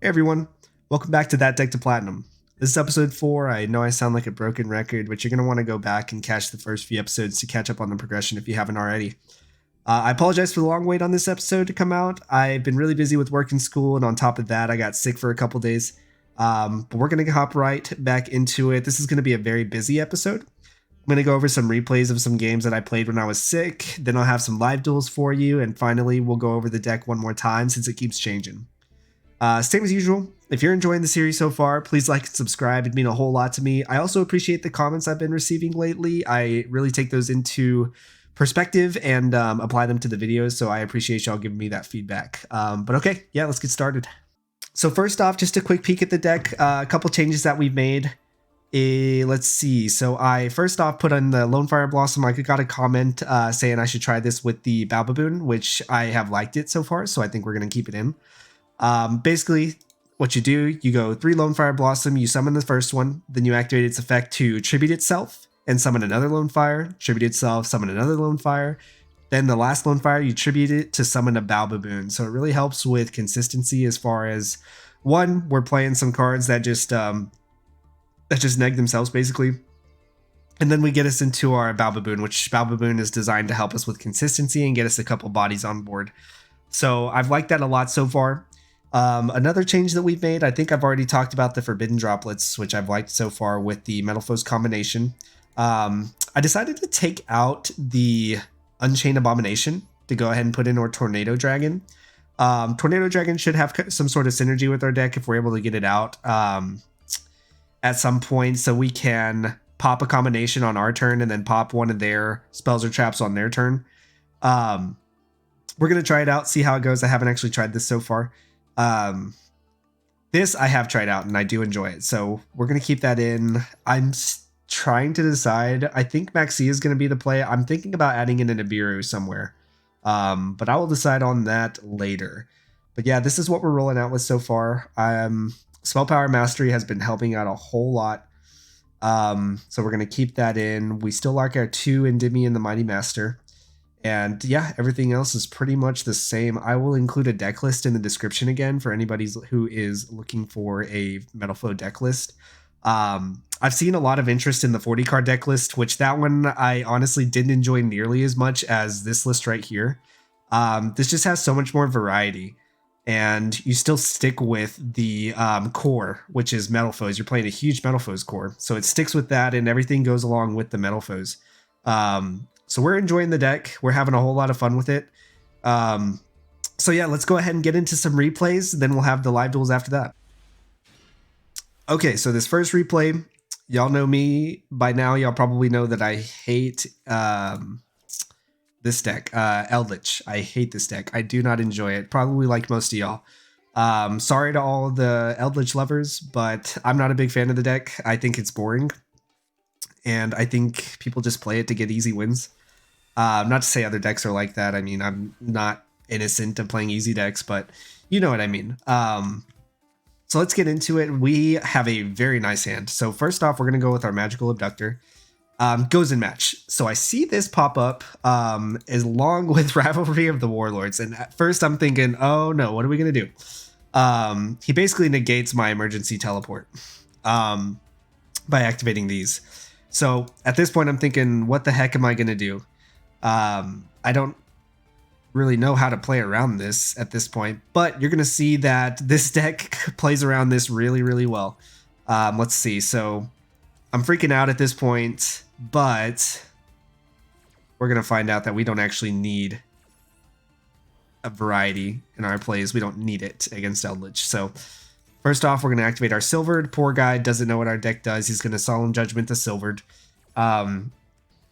Hey everyone, welcome back to That Deck to Platinum. This is episode 4. I know I sound like a broken record, but you're going to want to go back and catch the first few episodes to catch up on the progression if you haven't already. I apologize for the long wait on this episode to come out. I've been really busy with work and school, and on top of that, I got sick for a couple days. But we're going to hop right back into it. This is going to be a very busy episode. I'm going to go over some replays of some games that I played when I was sick. Then I'll have some live duels for you, and finally, we'll go over the deck one more time since it keeps changing. Same as usual, if you're enjoying the series so far, please like and subscribe. It'd mean a whole lot to me. I also appreciate the comments I've been receiving lately. I really take those into perspective and apply them to the videos, so I appreciate y'all giving me that feedback. But okay, yeah, let's get started. So first off, just a quick peek at the deck. A couple changes that we've made. Let's see. So I first off put on the Lonefire Blossom. I got a comment saying I should try this with the Baobaboon, which I have liked it so far, so I think we're going to keep it in. Basically, what you do, you go 3 Lonefire Blossom, you summon the first one, then you activate its effect to tribute itself, and summon another Lonefire, tribute itself, summon another Lonefire. Then the last Lonefire, you tribute it to summon a Baobaboon. So it really helps with consistency as far as, one, we're playing some cards that just neg themselves, basically. And then we get us into our Baobaboon, which Baobaboon is designed to help us with consistency and get us a couple bodies on board. So I've liked that a lot so far. Another change that we've made, I think I've already talked about the Forbidden Droplets, which I've liked so far with the Metalfoes Combination. I decided to take out the Unchained Abomination to go ahead and put in our Tornado Dragon. Tornado Dragon should have some sort of synergy with our deck if we're able to get it out at some point, so we can pop a combination on our turn and then pop one of their spells or traps on their turn. We're going to try it out, see how it goes. I haven't actually tried this so far. This I have tried out and I do enjoy it, so we're going to keep that in. I'm trying to decide. I think Maxx C is going to be the play. I'm thinking about adding in an Nibiru somewhere, but I will decide on that later. But yeah, this is what we're rolling out with so far. Spell Power Mastery has been helping out a whole lot, so we're going to keep that in. We still like our 2 Endymion the Mighty Master. And yeah, everything else is pretty much the same. I will include a deck list in the description again for anybody who is looking for a Metalfoes deck list. I've seen a lot of interest in the 40 card deck list, which that one I honestly didn't enjoy nearly as much as this list right here. This just has so much more variety, and you still stick with the core, which is Metalfoes. You're playing a huge Metalfoes core, so it sticks with that, and everything goes along with the Metalfoes. So we're enjoying the deck. We're having a whole lot of fun with it. So yeah, let's go ahead and get into some replays. Then we'll have the live duels after that. Okay, so this first replay, y'all know me by now. Y'all probably know that I hate this deck, Eldritch. I hate this deck. I do not enjoy it, probably like most of y'all. Sorry to all the Eldritch lovers, but I'm not a big fan of the deck. I think it's boring, and I think people just play it to get easy wins. Not to say other decks are like that. I mean, I'm not innocent of playing easy decks, but you know what I mean. So let's get into it. We have a very nice hand. So first off, we're going to go with our Magical Abductor. Goes in match. So I see this pop up along with Rivalry of the Warlords. And at first I'm thinking, oh no, what are we going to do? He basically negates my emergency teleport by activating these. So at this point, I'm thinking, what the heck am I going to do? I don't really know how to play around this at this point, but you're going to see that this deck plays around this really, really well. Let's see. So I'm freaking out at this point, but we're going to find out that we don't actually need a variety in our plays. We don't need it against Eldritch. So first off, we're going to activate our Silvered. Poor guy doesn't know what our deck does. He's going to Solemn Judgment the Silvered.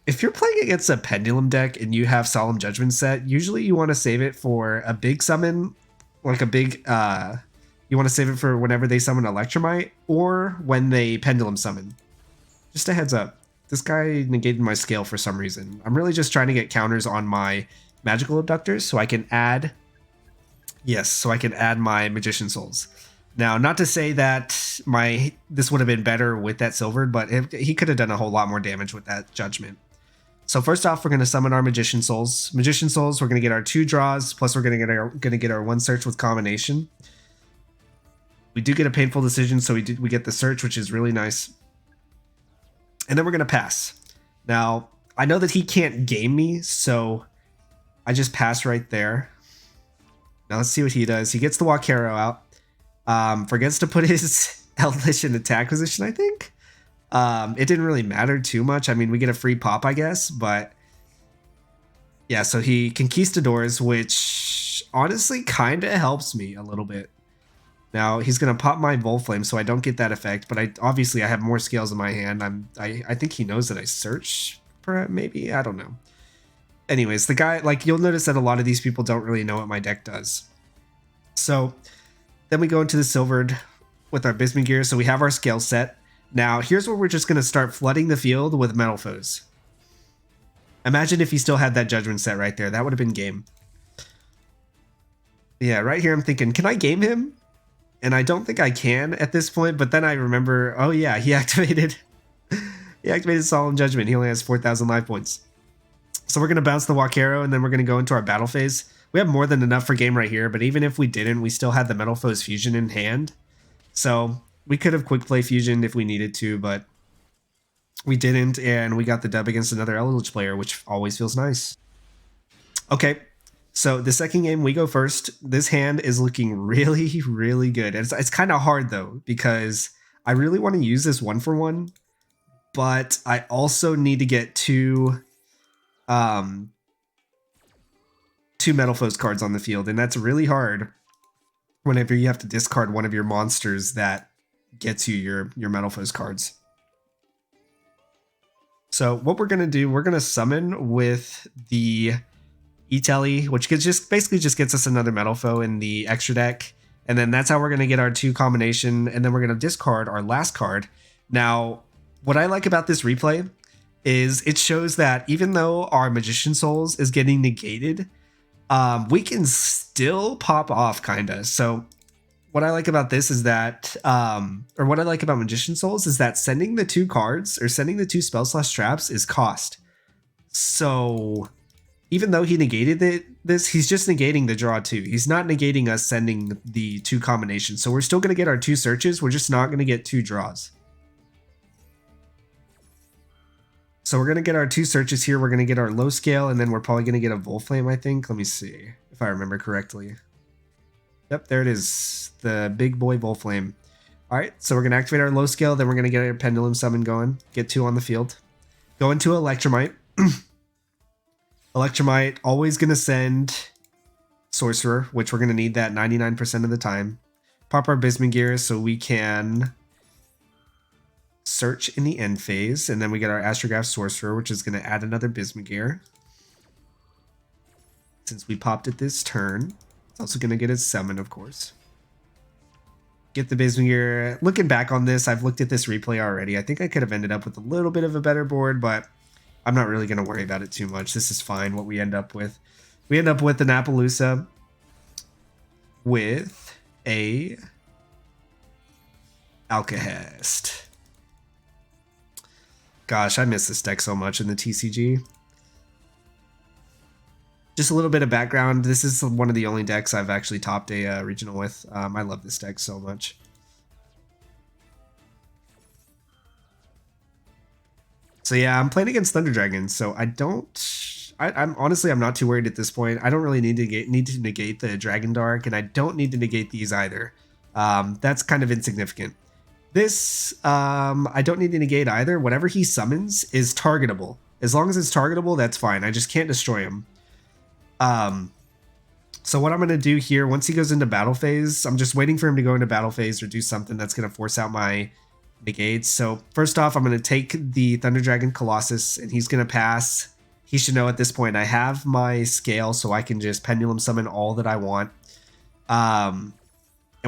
If you're playing against a Pendulum deck and you have Solemn Judgment set, usually you want to save it for a big summon, like a big, you want to save it for whenever they summon Electromite or when they Pendulum summon. Just a heads up. This guy negated my scale for some reason. I'm really just trying to get counters on my Magical Abductors so I can add, my Magician Souls. Now, not to say that this would have been better with that Silvered, but he could have done a whole lot more damage with that Judgment. So first off, we're going to summon our Magician Souls. Magician Souls, we're going to get our 2 draws, plus we're going to get our 1 search with Combination. We do get a painful decision, so we get the search, which is really nice. And then we're going to pass. Now, I know that he can't game me, so I just pass right there. Now let's see what he does. He gets the Wakero out. Forgets to put his Eldritch in attack position, I think. It didn't really matter too much. I mean, we get a free pop, I guess, but yeah, so he conquistadors, which honestly kind of helps me a little bit. Now he's gonna pop my Volflame, so I don't get that effect. But obviously I have more scales in my hand. I think he knows that I search, maybe, I don't know. Anyways, the guy, like, you'll notice that a lot of these people don't really know what my deck does. So then we go into the silvered with our Bismugear, so we have our scale set. Now here's where we're just gonna start flooding the field with Metalfoes. Imagine if he still had that judgment set right there. That would have been game. Yeah, right here I'm thinking, can I game him? And I don't think I can at this point, but then I remember, oh yeah, he activated Solemn Judgment. He only has 4,000 life points. So we're going to bounce the Wakero, and then we're going to go into our battle phase. We have more than enough for game right here, but even if we didn't, we still had the Metalfoes Fusion in hand. So we could have quick play Fusion if we needed to, but we didn't, and we got the dub against another Eldritch player, which always feels nice. Okay. So the second game, we go first. This hand is looking really, really good. It's kind of hard, though, because I really want to use this 1-for-1, but I also need to get two Metalfoes cards on the field, and that's really hard whenever you have to discard one of your monsters that gets you your Metalfoes cards. So what we're going to do, we're going to summon with the E-Telly, which basically just gets us another Metalfoe in the extra deck. And then that's how we're going to get our 2 combination. And then we're going to discard our last card. Now, what I like about this replay is it shows that even though our Magician Souls is getting negated, we can still pop off, kind of. So what I like about this is that, or what I like about Magician Souls is that sending the 2 cards, or sending the 2 spell/traps is cost. So even though he negated this, he's just negating the draw too. He's not negating us sending the 2 combinations. So we're still going to get our 2 searches. We're just not going to get 2 draws. So we're going to get our 2 searches here. We're going to get our low scale, and then we're probably going to get a Volflame, I think. Let me see if I remember correctly. Yep, there it is. The big boy Volflame. All right, so we're going to activate our low scale. Then we're going to get our Pendulum Summon going. Get 2 on the field. Go into Electromite. Electromite, always going to send Sorcerer, which we're going to need that 99% of the time. Pop our Bismugear so we can search in the end phase. And then we get our Astrograph Sorcerer, which is going to add another Bismugear. Since we popped it this turn. It's also going to get its summon, of course. Get the Bismugear. Looking back on this, I've looked at this replay already. I think I could have ended up with a little bit of a better board, but I'm not really going to worry about it too much. This is fine what we end up with. We end up with an Appaloosa with a Alkehest. Gosh, I miss this deck so much in the TCG. Just a little bit of background. This is one of the only decks I've actually topped a regional with. I love this deck so much. So yeah, I'm playing against Thunder Dragons, so I'm honestly, I'm not too worried at this point. I don't really need to negate the Dragon Dark, and I don't need to negate these either. That's kind of insignificant. This, I don't need to negate either. Whatever he summons is targetable. As long as it's targetable, that's fine. I just can't destroy him. So what I'm going to do here, once he goes into battle phase, I'm just waiting for him to go into battle phase or do something that's going to force out my negates. So first off, I'm going to take the Thunder Dragon Colossus, and he's going to pass. He should know at this point I have my scale, so I can just Pendulum Summon all that I want. And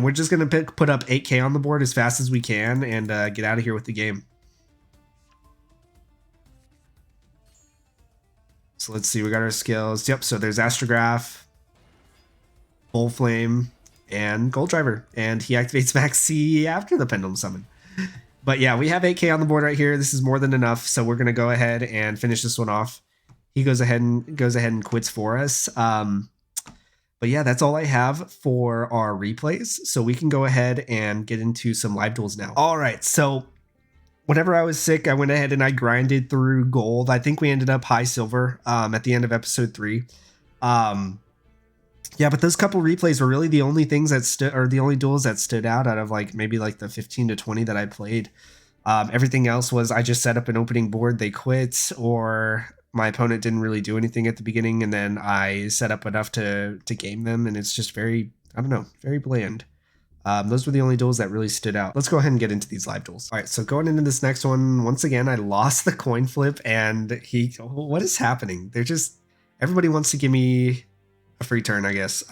we're just going to put up 8k on the board as fast as we can and get out of here with the game. So let's see, we got our skills. Yep, so there's Astrograph, Volflame, and Goldriver. And he activates Maxx C after the Pendulum Summon. But yeah, we have 8k on the board right here. This is more than enough, so we're going to go ahead and finish this one off. He goes ahead and quits for us. But But yeah, that's all I have for our replays. So we can go ahead and get into some live duels now. All right, so whenever I was sick, I went ahead and I grinded through gold. I think we ended up high silver at the end of episode 3. Yeah, but those couple replays were really the only things that stood, or the only duels that stood out of like maybe like the 15 to 20 that I played. Everything else was I just set up an opening board, they quit, or my opponent didn't really do anything at the beginning, and then I set up enough to game them, and it's just very, I don't know, very bland. Those were the only duels that really stood out. Let's go ahead and get into these live duels. All right, so going into this next one, once again, I lost the coin flip, and what is happening? They're just, everybody wants to give me a free turn, I guess.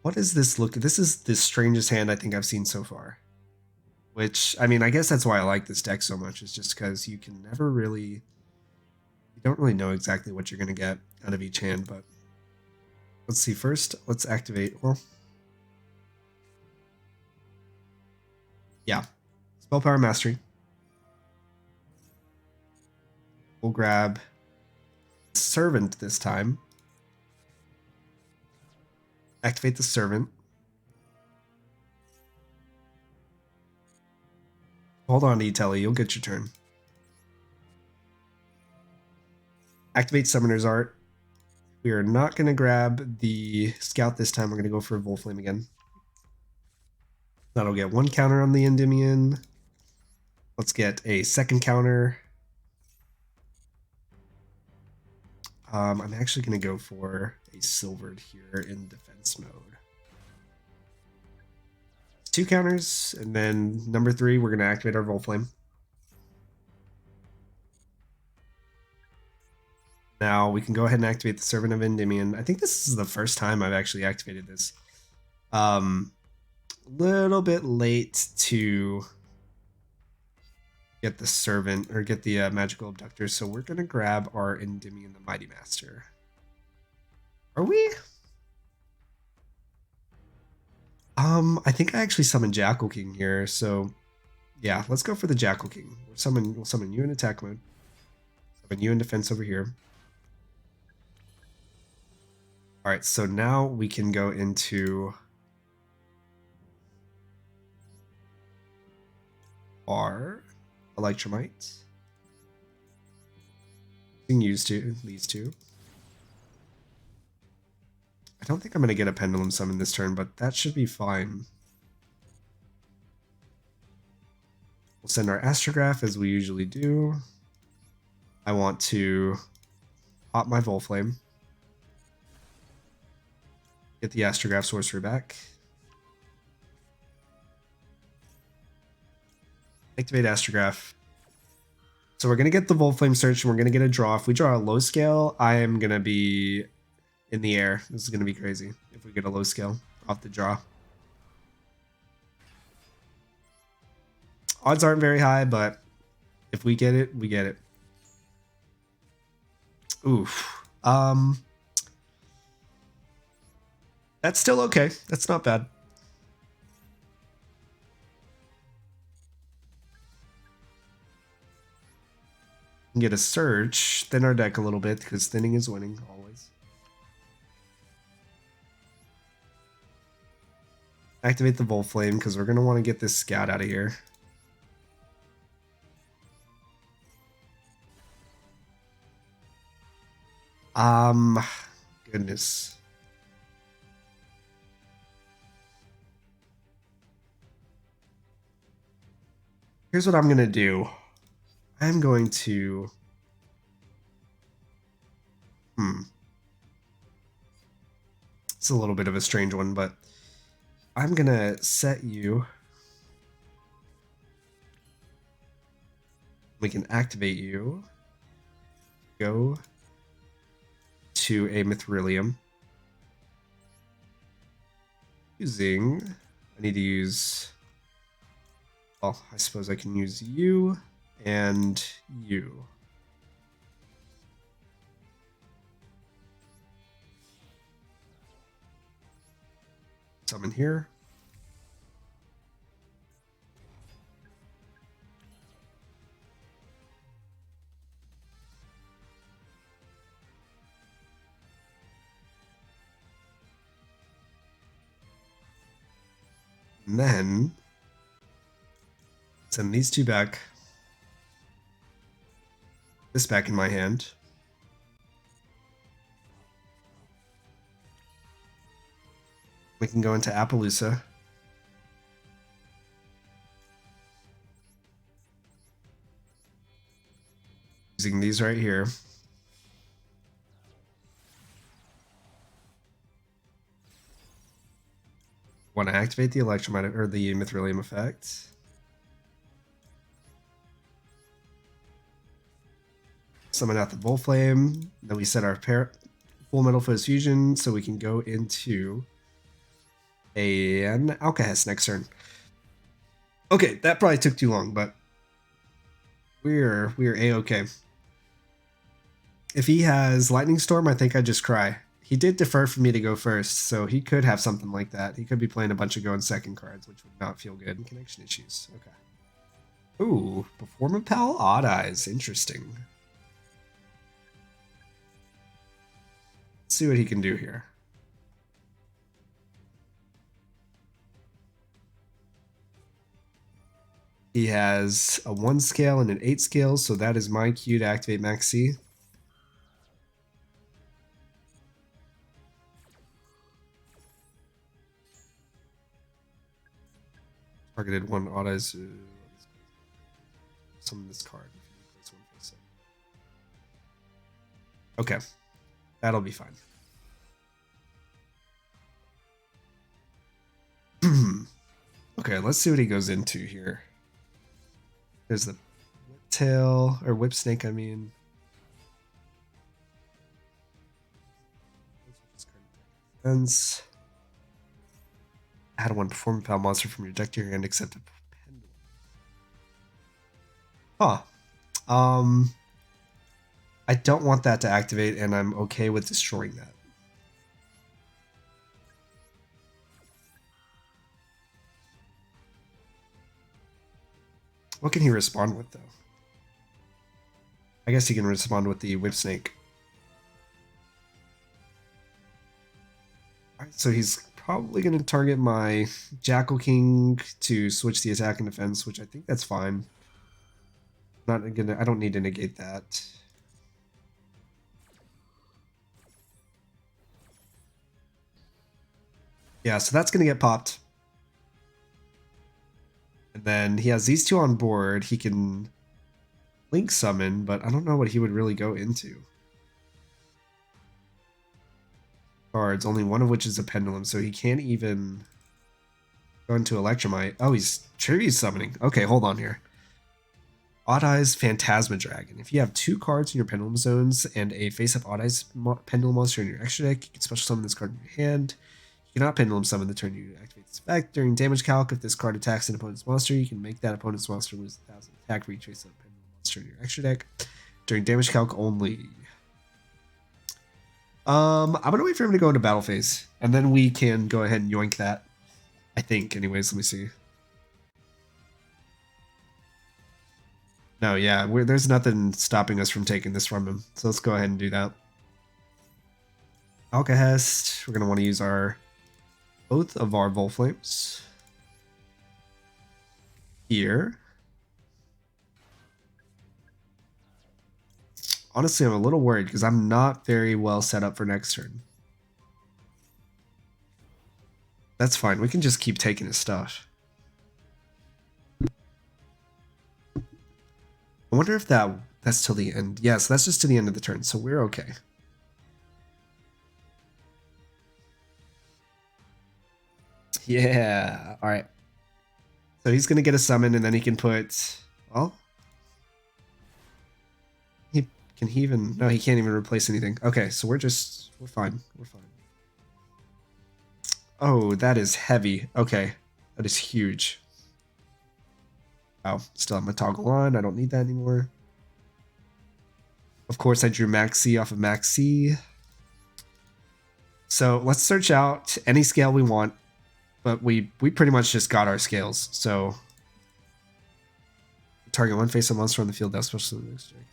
What is this look? This is the strangest hand I think I've seen so far. Which, I mean, I guess that's why I like this deck so much, is just because you can never really, you don't really know exactly what you're going to get out of each hand, but let's see. First, let's activate, well, yeah, Spell Power Mastery. We'll grab Servant this time. Activate the Servant. Hold on, E-Telly, you'll get your turn. Activate Summoner's Art. We are not going to grab the Scout this time. We're going to go for Volflame again. That'll get 1 counter on the Endymion. Let's get a second counter. I'm actually going to go for a Silvered here in defense mode. 2 counters, and then number 3, we're going to activate our Volflame. Now we can go ahead and activate the Servant of Endymion. I think this is the first time I've actually activated this. Little bit late to get the Servant, or get the Magical Abductor, so we're going to grab our Endymion the Mighty Master. Are we? I think I actually summoned Jackal King here, so yeah, let's go for the Jackal King. We'll summon you in attack mode. Summon you in defense over here. Alright, so now we can go into our Electromite. We can use these two. I don't think I'm going to get a Pendulum Summon this turn, but that should be fine. We'll send our Astrograph as we usually do. I want to pop my Volflame. Get the Astrograph Sorcerer back. Activate Astrograph. So we're going to get the Volflame search, and we're going to get a draw. If we draw a low scale, I am going to be in the air. This is going to be crazy if we get a low scale off the draw. Odds aren't very high, but if we get it, we get it. Oof. That's still okay. That's not bad. We can get a search, thin our deck a little bit, because thinning is winning always. Activate the Volflame, because we're going to want to get this Scout out of here. Goodness. Here's what I'm going to do. I'm going to... It's a little bit of a strange one, but I'm going to set you. We can activate you. Go to a Mithrilium. I need to use... Well, I suppose I can use you and you. Summon here. And then send these two back. This back in my hand. We can go into Appaloosa. Using these right here. Want to activate the electromagnetic or the Mithrilium effect. Summon out the Volflame. Then we set our Fullmetalfoes Fusion so we can go into an Alkehest next turn. Okay, that probably took too long, but we're a-okay. If he has Lightning Storm, I think I'd just cry. He did defer for me to go first, so he could have something like that. He could be playing a bunch of go in second cards, which would not feel good. Connection issues. Okay. Ooh, Performapal Odd-eyes. Interesting. Let's see what he can do here. He has a 1 scale and an 8 scale, so that is my cue to activate Maxx C. Targeted 1 Odd-eyes. Summon this card. Okay. That'll be fine. Okay, let's see what he goes into here. There's the tail, or whip snake, I mean. Defense. Add 1 Performapal monster from your deck to your hand except a pendulum. Huh. I don't want that to activate, and I'm okay with destroying that. What can he respond with, though? I guess he can respond with the whip snake. Alright, so he's probably going to target my Jackal King to switch the attack and defense, which I think that's fine. I don't need to negate that. Yeah, so that's going to get popped. And then he has these two on board. He can Link Summon, but I don't know what he would really go into. Cards, only one of which is a Pendulum, so he can't even go into Electromite. Oh, he's Tribute Summoning. Okay, hold on here. Odd-eyes Phantasma Dragon. If you have 2 cards in your Pendulum zones and a face-up Odd-eyes Pendulum monster in your extra deck, you can special summon this card in your hand. You cannot Pendulum Summon the turn you activate this effect. During damage calc, if this card attacks an opponent's monster, you can make that opponent's monster lose 1,000 attack for each face-up Pendulum monster in your extra deck. During damage calc only. I'm gonna wait for him to go into battle phase, and then we can go ahead and yoink that. I think, anyways. Let me see. No, yeah, there's nothing stopping us from taking this from him, so let's go ahead and do that. Alkehest. We're gonna want to use both of our Volflames here. Honestly, I'm a little worried because I'm not very well set up for next turn. That's fine. We can just keep taking his stuff. I wonder if that's till the end. Yeah, so that's just to the end of the turn, so we're okay. Yeah, alright. So he's going to get a summon, and then he can put... Well... Can he even... No, he can't even replace anything. Okay, so we're fine. We're fine. Oh, that is heavy. Okay, that is huge. Oh, still have my toggle on. I don't need that anymore. Of course, I drew Maxx C off of Maxx C. So let's search out any scale we want. But we pretty much just got our scales. So target one face-up monster on the field. That's special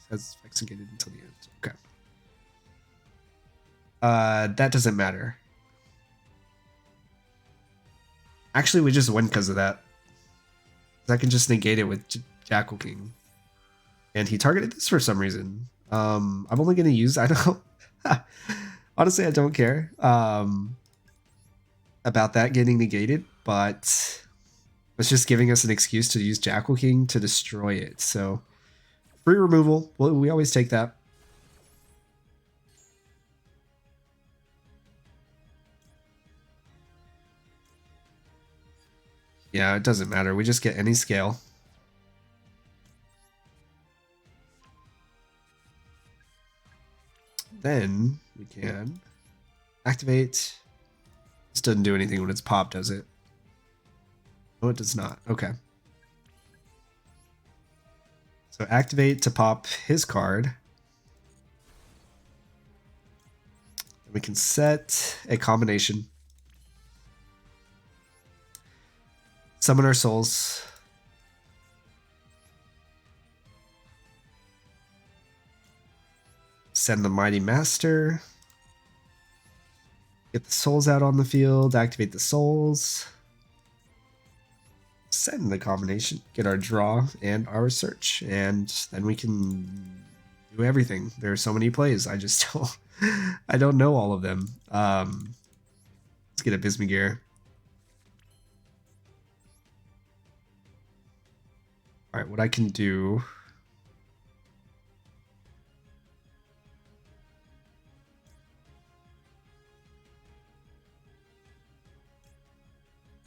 has executed until the end. Okay. That doesn't matter. Actually, we just win because of that. I can just negate it with Jackal King. And he targeted this for some reason. I'm only going to use, I don't honestly, I don't care about that getting negated, but it's just giving us an excuse to use Jackal King to destroy it. So free removal, we always take that. Yeah, it doesn't matter. We just get any scale. Then we can activate. This doesn't do anything when it's popped, does it? No, it does not. Okay. So activate to pop his card. We can set a combination. Summon our souls. Send the Mighty Master. Get the souls out on the field. Activate the souls. Send the combination. Get our draw and our search. And then we can do everything. There are so many plays. I just don't, I don't know all of them. Let's get a Bismugear. All right, what I can do.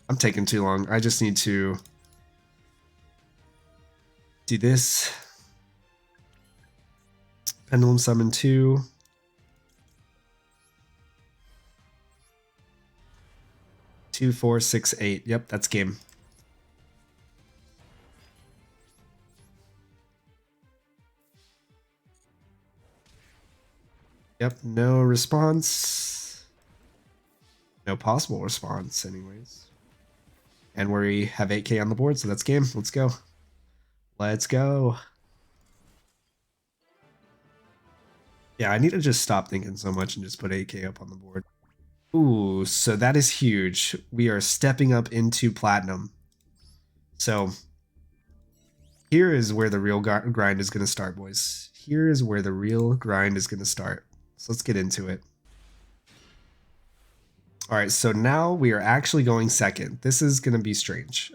I'm taking too long. I just need to do this. Pendulum Summon 2. Two, 4, 6, 8. Yep, that's game. Yep, no response. No possible response, anyways. And we have 8k on the board, so that's game. Let's go. Let's go. Yeah, I need to just stop thinking so much and just put 8k up on the board. Ooh, so that is huge. We are stepping up into platinum. So here is where the real grind is going to start, boys. Here is where the real grind is going to start. So let's get into it. All right, so now we are actually going second. This is going to be strange.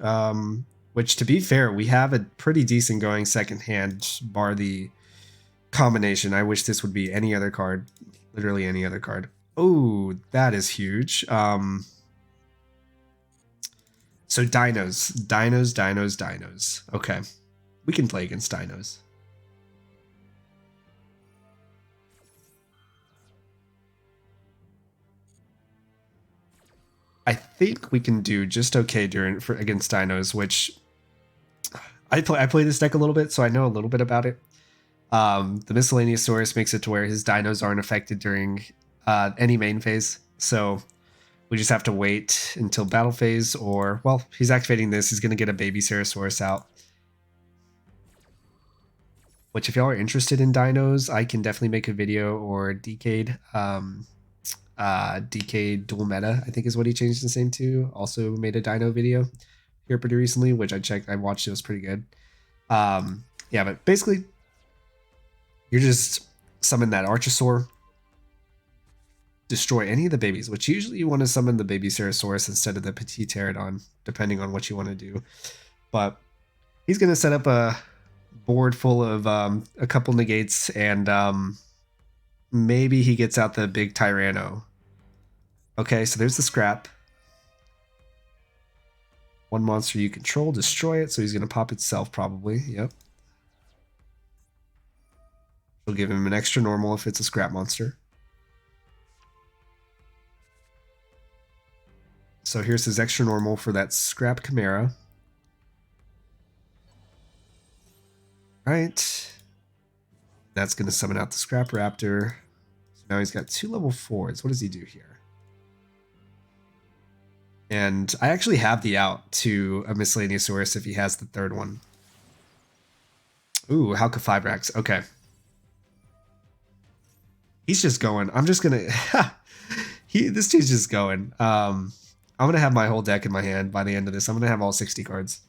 Which, to be fair, we have a pretty decent going second hand, bar the combination. I wish this would be any other card. Literally any other card. Oh, that is huge. So dinos. Okay. We can play against dinos. I think we can do just okay against dinos, which I play this deck a little bit, so I know a little bit about it. The Miscellaneous Source makes it to where his dinos aren't affected during any main phase, so we just have to wait until battle phase, or, well, he's activating this, he's going to get a baby Ceresaurus out. Which, if y'all are interested in dinos, I can definitely make a video, or Decade. Decade Dual Meta, I think is what he changed his name to. Also made a dino video here pretty recently, which I watched. It was pretty good. Yeah, but basically, you're just summon that Archosaur, destroy any of the babies, which usually you want to summon the baby Ceresaurus instead of the Petit Pterodon, depending on what you want to do. But he's going to set up a board full of a couple negates, and maybe he gets out the big Tyranno. Okay, so there's the scrap. One monster you control, destroy it, so he's going to pop itself probably. Yep. We'll give him an extra normal if it's a scrap monster. So here's his extra normal for that scrap Chimera. Right. That's going to summon out the Scrap Raptor. So now he's got 2 level 4s. What does he do here? And I actually have the out to a Miscellaneous Source if he has the 3rd one. Ooh, Halka-Fibrax. Okay. He's just going. I'm just going to... This dude's just going. I'm I'm gonna have my whole deck in my hand by the end of this. I'm gonna have all 60 cards.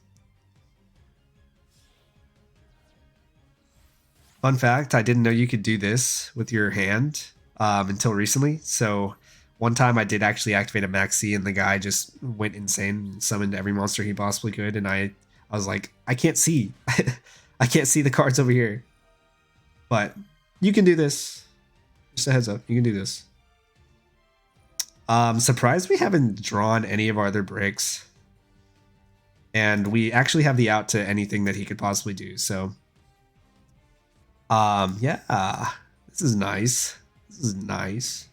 Fun fact, I didn't know you could do this with your hand until recently. So one time I did actually activate a Maxx C and the guy just went insane and summoned every monster he possibly could. And I was like, I can't see. I can't see the cards over here. But you can do this. Just a heads up, you can do this. Surprised we haven't drawn any of our other bricks. And we actually have the out to anything that he could possibly do, so... yeah. This is nice. This is nice.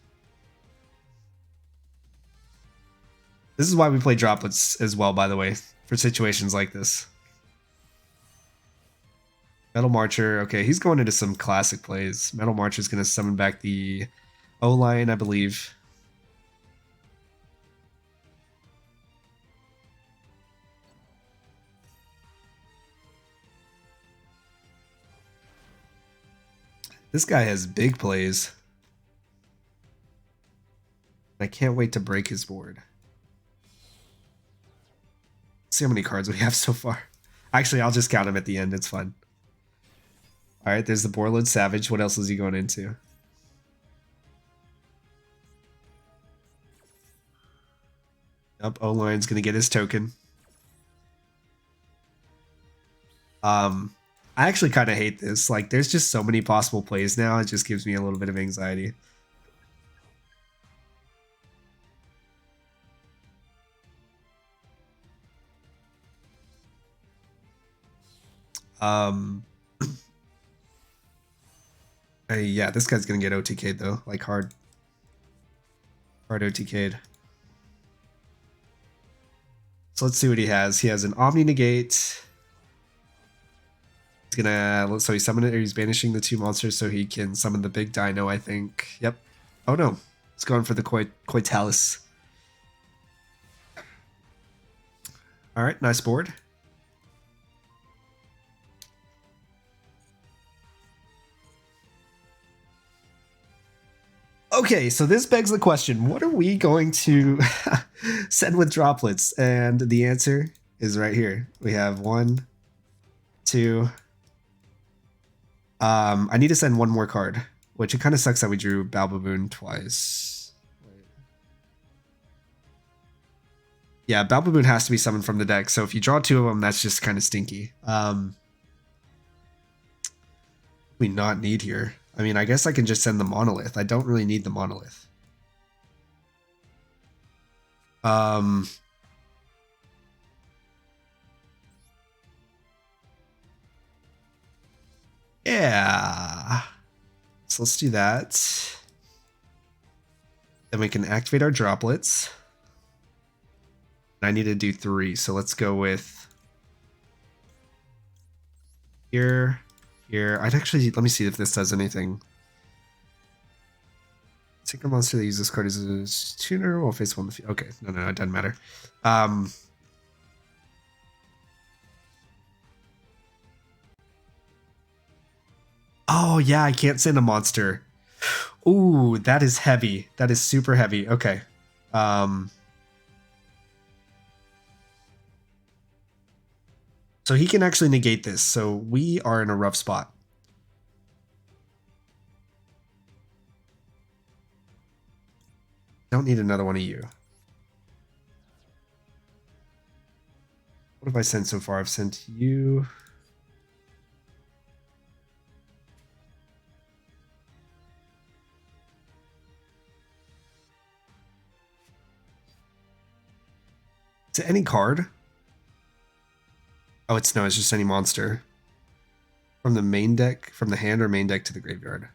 This is why we play droplets as well, by the way, for situations like this. Metal Marcher, okay, he's going into some classic plays. Metal Marcher is going to summon back the O-Lion, I believe. This guy has big plays. I can't wait to break his board. Let's see how many cards we have so far. Actually, I'll just count them at the end. It's fun. All right, there's the Borload Savage. What else is he going into? Yep, O-Lion's going to get his token. I actually kind of hate this. Like, there's just so many possible plays now. It just gives me a little bit of anxiety. Yeah, this guy's gonna get OTK'd though, like hard OTK'd. So let's see what he has. He has an Omni Negate. He's gonna, so he's summoning, or he's banishing the 2 monsters so he can summon the big dino, I think. Yep. Oh no, he's going for the Coitalis. All right, nice board. Okay, so this begs the question, what are we going to send with droplets? And the answer is right here. We have 1, 2. I need to send 1 more card, which it kind of sucks that we drew Baobaboon twice. Wait. Yeah, Baobaboon has to be summoned from the deck, so if you draw 2 of them, that's just kind of stinky. We not need here. I mean, I guess I can just send the Monolith. I don't really need the Monolith. Yeah. So let's do that. Then we can activate our droplets. I need to do 3, so let's go with here. I'd actually, let me see if this does anything. Secret monster that uses this card as a tuner will face 1. Okay, no, it doesn't matter. Oh yeah, I can't send a monster. Ooh, that is heavy. That is super heavy. Okay. So he can actually negate this, so we are in a rough spot. Don't need another one of you. What have I sent so far? I've sent you. To any card? Oh, it's just any monster. From the main deck, from the hand or main deck to the graveyard.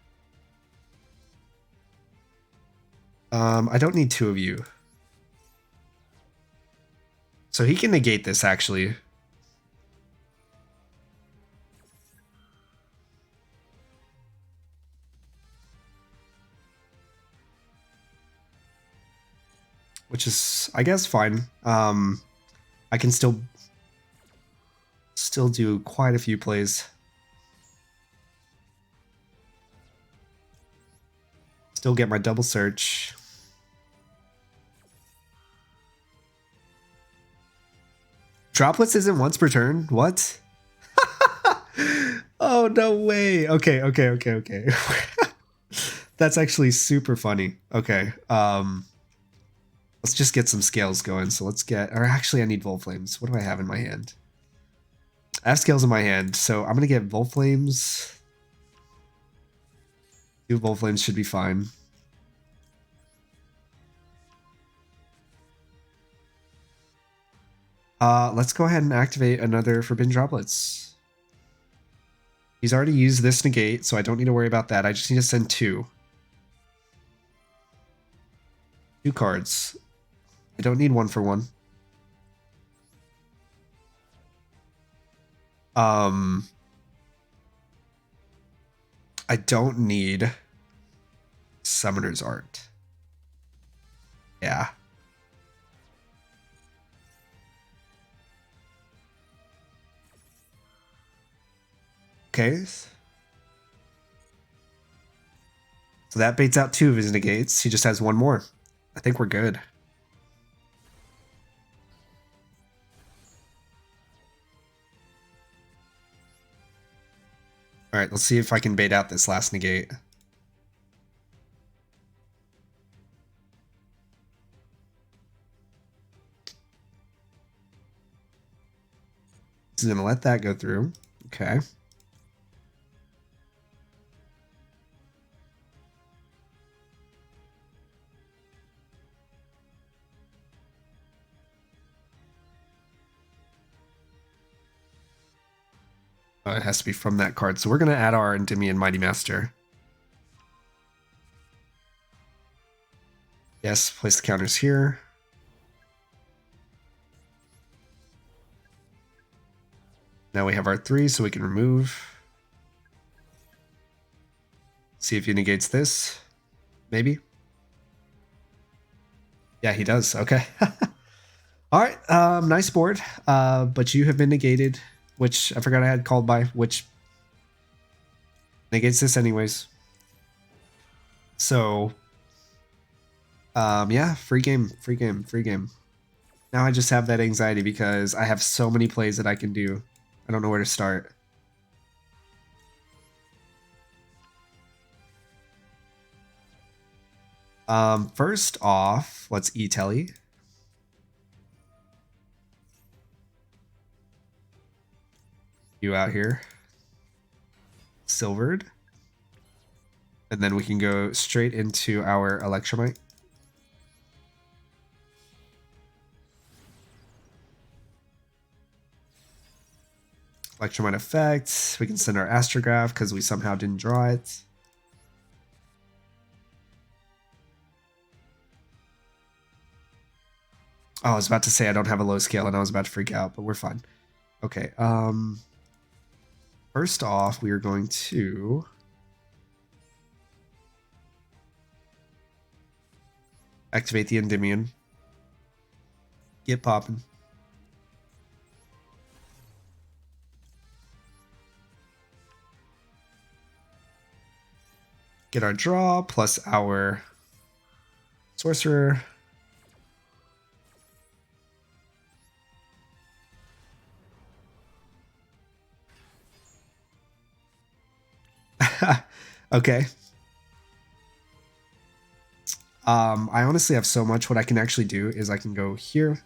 I don't need 2 of you. So he can negate this, actually. Which is, I guess, fine. I can still do quite a few plays. Still get my double search. Droplets isn't once per turn? What? Oh, no way. Okay. That's actually super funny. Okay. Let's just get some scales going. So let's get, or actually I need Volflames. What do I have in my hand? I have scales in my hand, so I'm gonna get Volflames. 2 Volflames should be fine. Let's go ahead and activate another Forbidden Droplets. He's already used this negate, so I don't need to worry about that. I just need to send 2. 2 cards. I don't need 1 for 1. I don't need Summoner's Art. Yeah. Okay. So that baits out 2 of his negates. He just has 1 more. I think we're good. Alright, let's see if I can bait out this last negate. He's going to let that go through. Okay. Oh, it has to be from that card. So we're going to add our Endymion Mighty Master. Yes, place the counters here. Now we have our 3, so we can remove. See if he negates this. Maybe. Yeah, he does. Okay. All right. Nice board. But you have been negated, which I forgot I had called by, which negates this anyways. So, yeah, free game. Now I just have that anxiety because I have so many plays that I can do. I don't know where to start. First off, let's E-Telly. You out here. Silvered. And then we can go straight into our Electromite. Electromite effect. We can send our Astrograph because we somehow didn't draw it. Oh, I was about to say I don't have a low scale and I was about to freak out, but we're fine. Okay, first off, we are going to activate the Endymion. Get popping. Get our draw plus our sorcerer. Okay. I honestly have so much. What I can actually do is I can go here.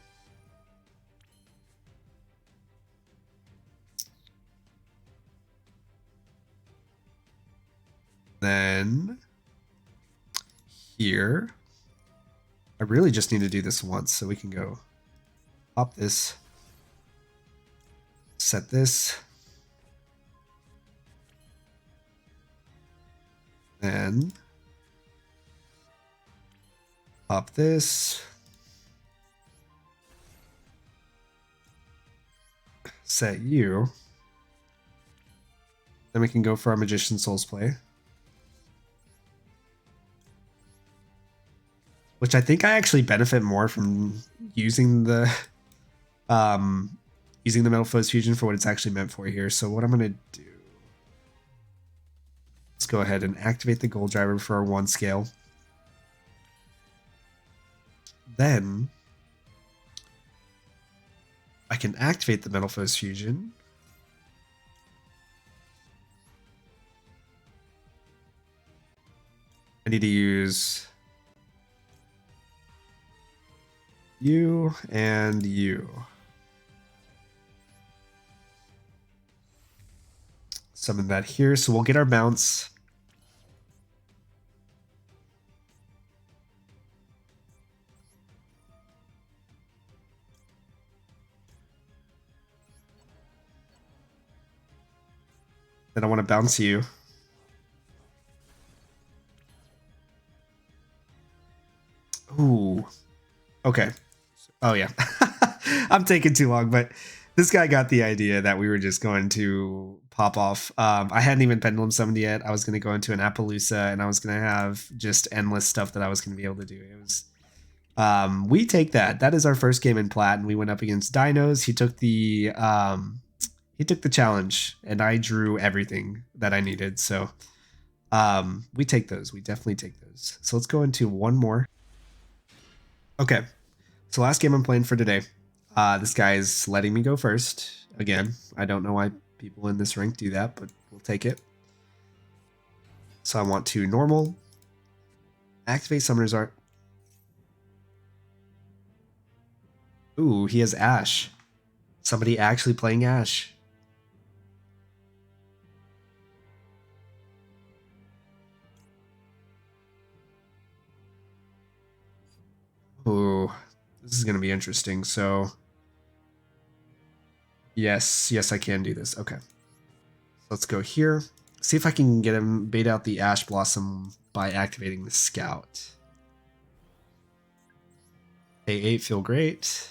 Then here. I really just need to do this once, so we can go pop this, set this, then pop this, set you, then we can go for our Magician Souls play. Which I think I actually benefit more from using the Metalfoes Fusion for what it's actually meant for here. So what I'm gonna do, let's go ahead and activate the Goldriver for our 1 scale. Then I can activate the Metalfoes Fusion. I need to use you and you. Summon that here, so we'll get our bounce. Then I want to bounce you. Ooh. Okay. Oh, yeah. I'm taking too long, but this guy got the idea that we were just going to pop off. I hadn't even Pendulum summoned yet. I was going to go into an Appaloosa, and I was going to have just endless stuff that I was going to be able to do. It was... we take that. That is our first game in Plat, and we went up against Dinos. He took the challenge, and I drew everything that I needed. So we take those. We definitely take those. So let's go into one more. Okay, so last game I'm playing for today. This guy is letting me go first. Again, I don't know why people in this rank do that, but we'll take it. So I want to normal, activate Summoner's Art. Ooh, he has Ash. Somebody actually playing Ash. Ooh, this is going to be interesting. So, yes, I can do this. Okay. Let's go here. See if I can get him bait out the Ash Blossom by activating the Scout. A8 feel great.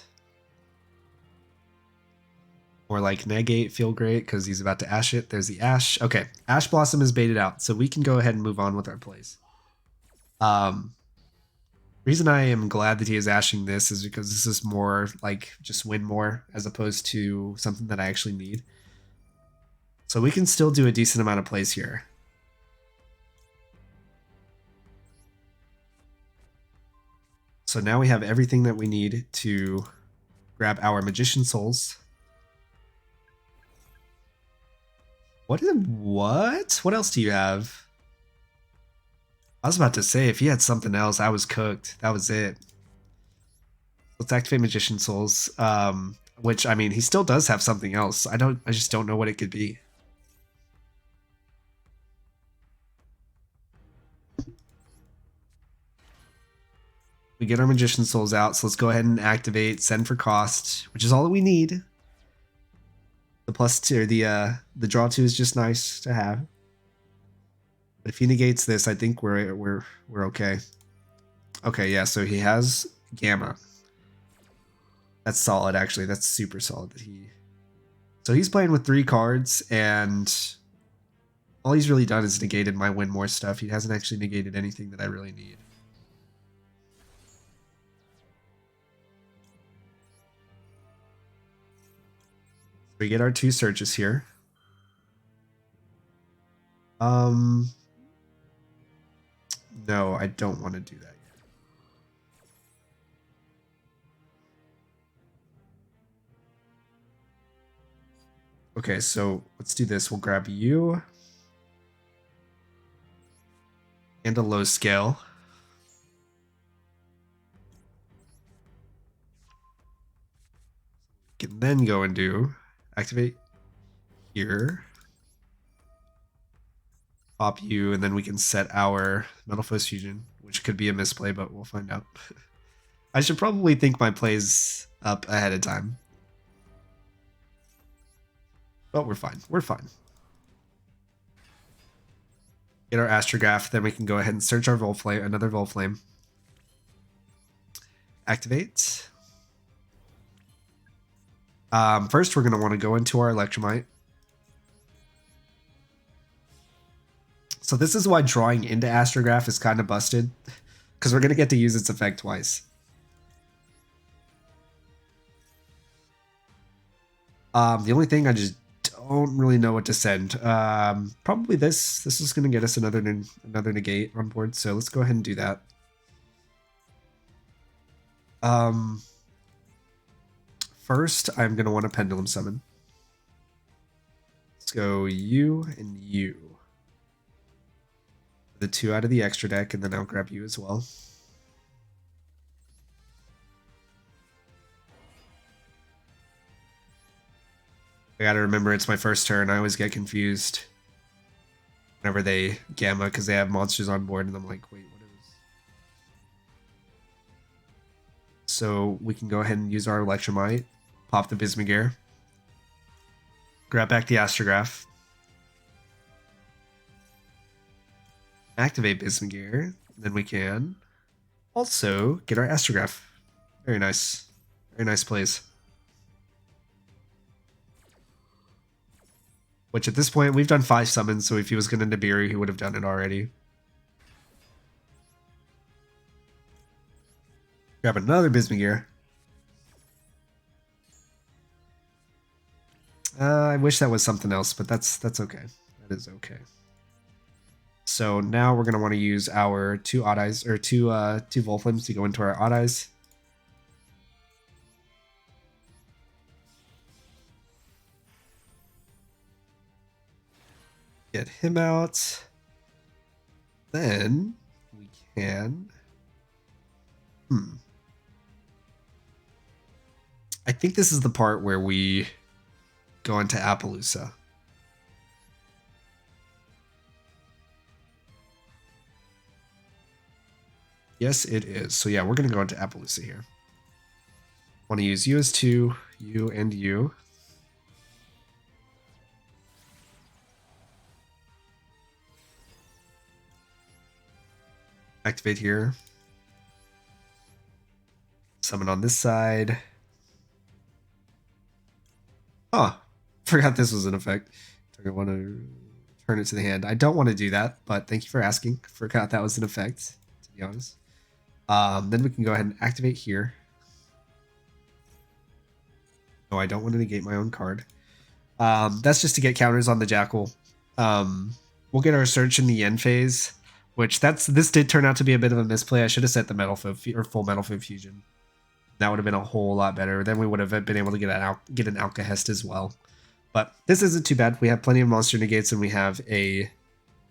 Or like negate feel great because he's about to Ash it. There's the Ash. Okay, Ash Blossom is baited out, so we can go ahead and move on with our plays. Reason I am glad that he is ashing this is because this is more like just win more as opposed to something that I actually need. So we can still do a decent amount of plays here. So now we have everything that we need to grab our Magician Souls. What else do you have? I was about to say, if he had something else, I was cooked. That was it. Let's activate Magician Souls. Which, I mean, he still does have something else. I just don't know what it could be. We get our Magician Souls out, so let's go ahead and activate Send for Cost, which is all that we need. The +2, the draw 2 is just nice to have. But if he negates this, I think we're okay. Okay, yeah, so he has Gamma. That's solid, actually. That's super solid that he... So he's playing with 3 cards, and all he's really done is negated my win more stuff. He hasn't actually negated anything that I really need. We get our 2 searches here. No, I don't want to do that yet. Okay, so let's do this. We'll grab you and a low scale. We can then go and do activate here. Pop you, and then we can set our Metalfoes Fusion, which could be a misplay, but we'll find out. I should probably think my plays up ahead of time. But we're fine. We're fine. Get our Astrograph, then we can go ahead and search our Volflame, another Volflame. Activate. First, we're going to want to go into our Electromite. So this is why drawing into Astrograph is kind of busted, because we're going to get to use its effect twice. The only thing I just don't really know what to send. Probably this. This is going to get us another negate on board, so let's go ahead and do that. first, I'm going to want to Pendulum Summon. Let's go you and you. The 2 out of the extra deck, and then I'll grab you as well. I gotta remember it's my first turn. I always get confused whenever they Gamma because they have monsters on board, and I'm like, wait, what is... So we can go ahead and use our Electromite, pop the Bismugear, grab back the Astrograph, activate Bismugear, then we can also get our Astrograph. Very nice. Very nice plays. Which at this point, we've done 5 summons, so if he was going to Nibiru, he would have done it already. Grab another Bismugear. I wish that was something else, but that's okay. That is okay. So now we're going to want to use our 2 Odd-eyes, or 2 Volflames to go into our Odd-eyes. Get him out. Then we can... I think this is the part where we go into Appaloosa. Yes, it is. So yeah, we're going to go into Appaloosa here. Want to use you as 2, you and you. Activate here. Summon on this side. Oh, forgot this was an effect. I want to turn it to the hand. I don't want to do that, but thank you for asking. Forgot that was an effect, to be honest. Then we can go ahead and activate here. Oh, I don't want to negate my own card. That's just to get counters on the Jackal. We'll get our search in the end phase, which this did turn out to be a bit of a misplay. I should have set the Fullmetalfoes Fusion. That would have been a whole lot better. Then we would have been able to get an Alkehest as well. But this isn't too bad. We have plenty of monster negates, and we have an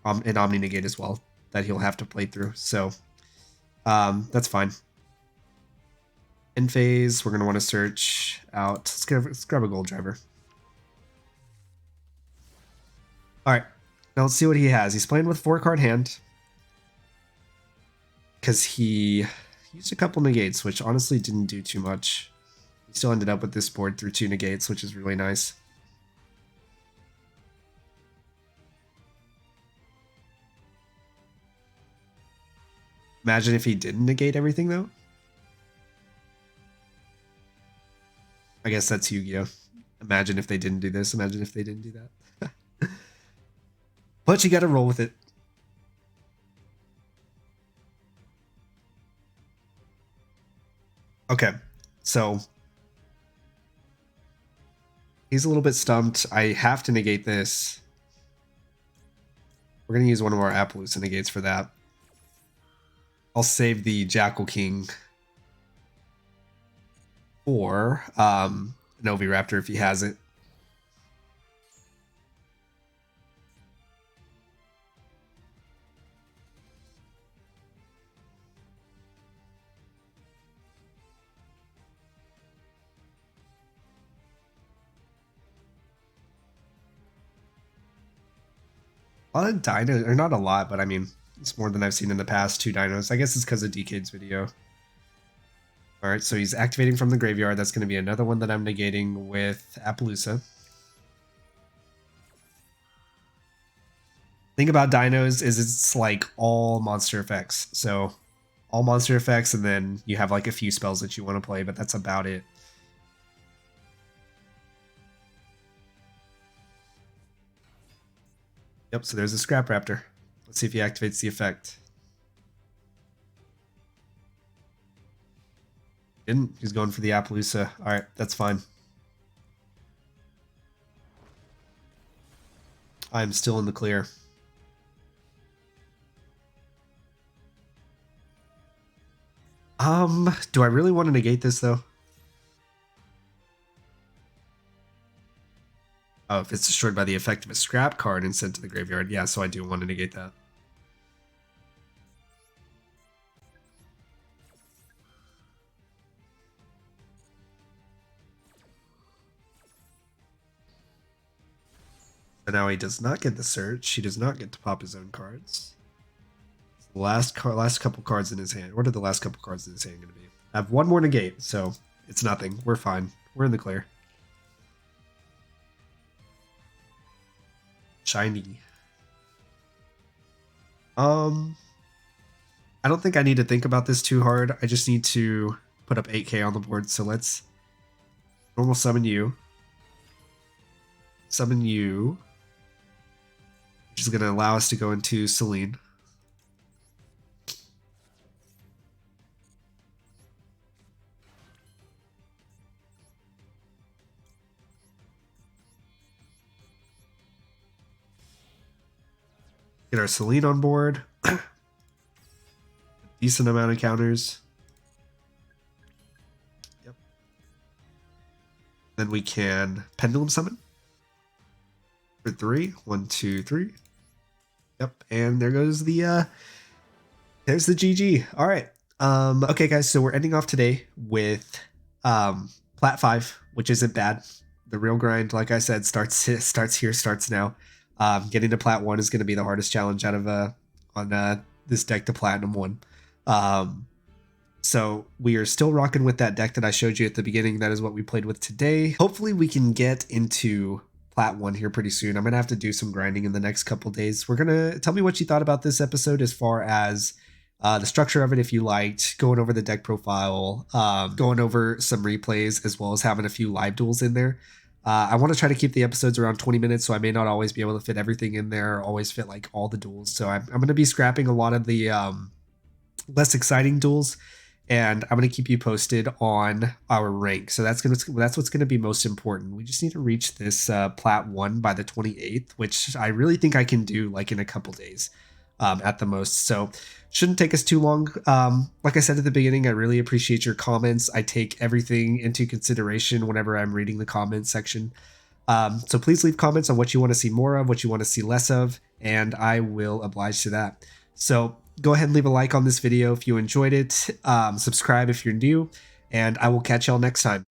Omni negate as well that he'll have to play through. So that's fine. End phase, we're going to want to search out. Let's grab a Goldriver. All right. Now let's see what he has. He's playing with 4-card hand because he used a couple negates, which honestly didn't do too much. He still ended up with this board through 2 negates, which is really nice. Imagine if he didn't negate everything, though. I guess that's Yu-Gi-Oh! Imagine if they didn't do this. Imagine if they didn't do that. But you gotta roll with it. Okay, so he's a little bit stumped. I have to negate this. We're going to use one of our Appaloosa negates for that. I'll save the Jackal King for an Oviraptor if he has it. A lot of dinos, or not a lot, but I mean, it's more than I've seen in the past. 2 dinos. I guess it's because of DK's video. Alright, so he's activating from the graveyard. That's going to be another one that I'm negating with Appaloosa. Thing about dinos is it's like all monster effects. So all monster effects, and then you have like a few spells that you want to play, but that's about it. Yep, so there's a Scrap Raptor. Let's see if he activates the effect. Didn't. He's going for the Appaloosa. Alright, that's fine. I'm still in the clear. Do I really want to negate this, though? Oh, if it's destroyed by the effect of a scrap card and sent to the graveyard. Yeah, so I do want to negate that. So now he does not get the search. He does not get to pop his own cards. Last couple cards in his hand. What are the last couple cards in his hand going to be? I have one more negate, so it's nothing. We're fine. We're in the clear. Shiny. I don't think I need to think about this too hard. I just need to put up 8k on the board. So let's normal summon you. Summon you. Which is going to allow us to go into Steelen. Get our Steelen on board. Decent amount of counters. Yep. Then we can Pendulum Summon. For 3. 1, 2, 3. Yep. And there goes the there's the GG. Alright. Okay guys, so we're ending off today with Plat 5, which isn't bad. The real grind, like I said, starts here, starts now. Getting to Plat 1 is going to be the hardest challenge out of on this deck to Platinum 1. So we are still rocking with that deck that I showed you at the beginning. That is what we played with today. Hopefully we can get into Plat 1 here pretty soon. I'm going to have to do some grinding in the next couple days. We're going to tell me what you thought about this episode as far as the structure of it, if you liked, going over the deck profile, going over some replays, as well as having a few live duels in there. I want to try to keep the episodes around 20 minutes, so I may not always be able to fit everything in there, or always fit like all the duels. So I'm going to be scrapping a lot of the less exciting duels, and I'm going to keep you posted on our rank. So that's what's going to be most important. We just need to reach this Plat 1 by the 28th, which I really think I can do like in a couple days at the most. So shouldn't take us too long. Like I said at the beginning, I really appreciate your comments. I take everything into consideration whenever I'm reading the comments section. So please leave comments on what you want to see more of, what you want to see less of, and I will oblige to that. So go ahead and leave a like on this video if you enjoyed it. Subscribe if you're new, and I will catch y'all next time.